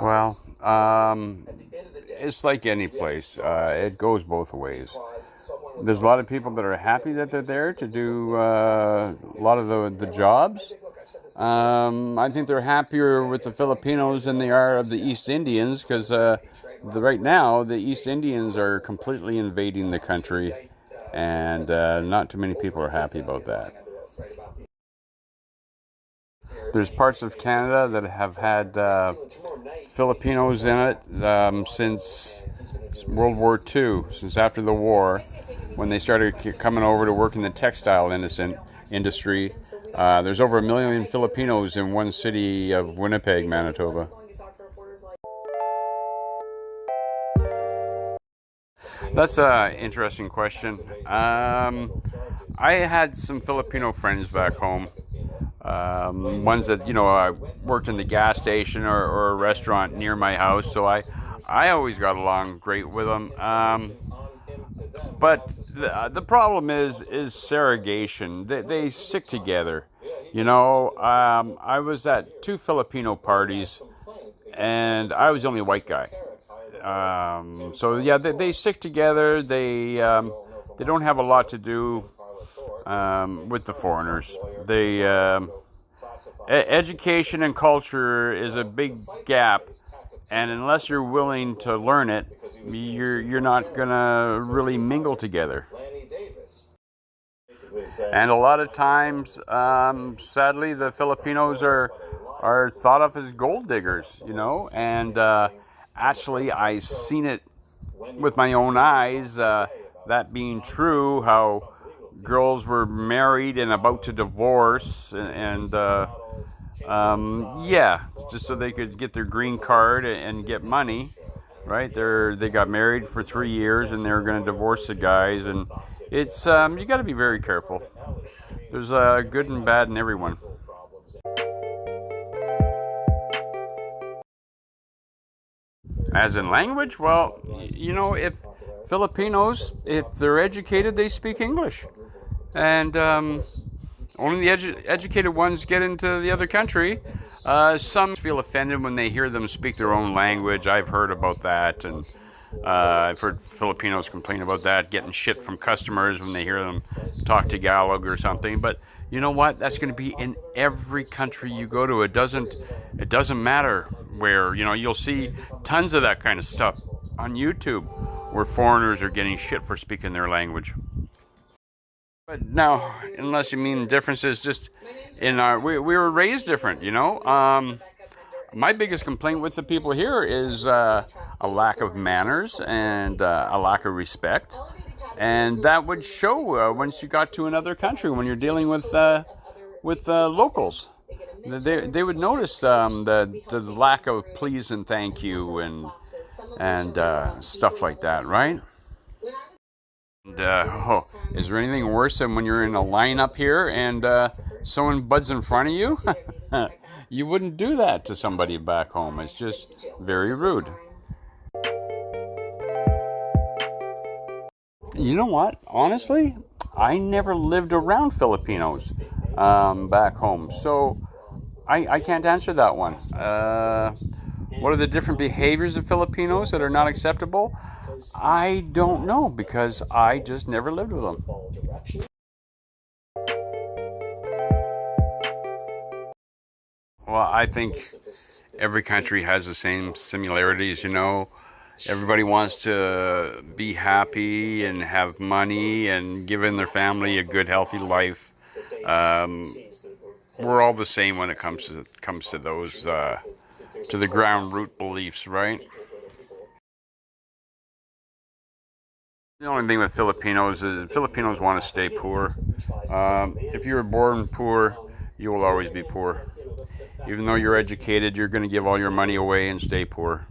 Well, it's like any place. It goes both ways. There's a lot of people that are happy that they're there to do a lot of the jobs. I think they're happier with the Filipinos than they are of the East Indians because right now the East Indians are completely invading the country, and not too many people are happy about that. There's parts of Canada that have had Filipinos in it since World War II, since after the war, when they started coming over to work in the textile industry. There's over 1 million Filipinos in one city of Winnipeg, Manitoba. That's an interesting question. I had some Filipino friends back home. Ones that I worked in the gas station or a restaurant near my house, so I always got along great with them. But the problem is segregation. They stick together. I was at two Filipino parties, and I was the only white guy. So yeah, they stick together. They don't have a lot to do with the foreigners. Education and culture is a big gap, and unless you're willing to learn it, you're not gonna really mingle together. And a lot of times, sadly, the Filipinos are thought of as gold diggers, and actually, I seen it with my own eyes. That being true, how girls were married and about to divorce, and yeah, just so they could get their green card and get money, right? They got married for 3 years and they're going to divorce the guys, and it's you got to be very careful. There's good and bad in everyone. As in language, well, if Filipinos, if they're educated, they speak English, and only the educated ones get into the other country. Some feel offended when they hear them speak their own language. I've heard about that, and I've heard Filipinos complain about that, getting shit from customers when they hear them talk Tagalog or something. But you know what? That's going to be in every country you go to. It doesn't matter where. You'll see tons of that kind of stuff on YouTube where foreigners are getting shit for speaking their language. But now, unless you mean differences just in we were raised different, my biggest complaint with the people here is a lack of manners and a lack of respect. And that would show once you got to another country, when you're dealing with locals. They would notice the lack of please and thank you and stuff like that, right? And, is there anything worse than when you're in a line up here and someone buds in front of you? You wouldn't do that to somebody back home. It's just very rude. You know what? Honestly, I never lived around Filipinos back home, so I can't answer that one. What are the different behaviors of Filipinos that are not acceptable? I don't know, because I just never lived with them. Well, I think every country has the same similarities, Everybody wants to be happy and have money and giving their family a good, healthy life. We're all the same when it comes to those to the ground root beliefs, right? The only thing with Filipinos is Filipinos want to stay poor. If you were born poor, you will always be poor. Even though you're educated, you're going to give all your money away and stay poor.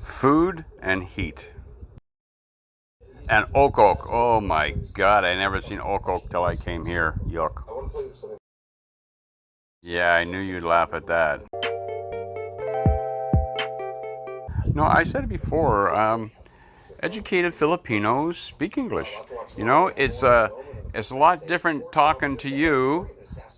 Food and heat. And okok. Oh my God, I never seen okok till I came here. Yuck. Yeah, I knew you'd laugh at that. No, I said it before. Educated Filipinos speak English. It's a lot different talking to you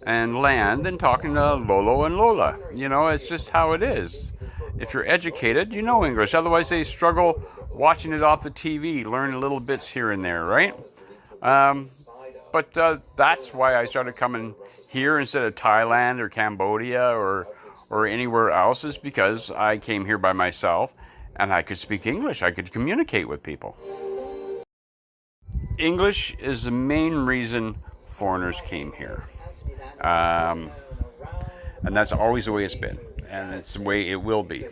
and land than talking to Lolo and Lola. You know, it's just how it is. If you're educated, you know English. Otherwise, they struggle watching it off the TV, learn little bits here and there, right? But that's why I started coming here instead of Thailand or Cambodia or anywhere else, is because I came here by myself and I could speak English. I could communicate with people. English is the main reason foreigners came here. And that's always the way it's been, and it's the way it will be.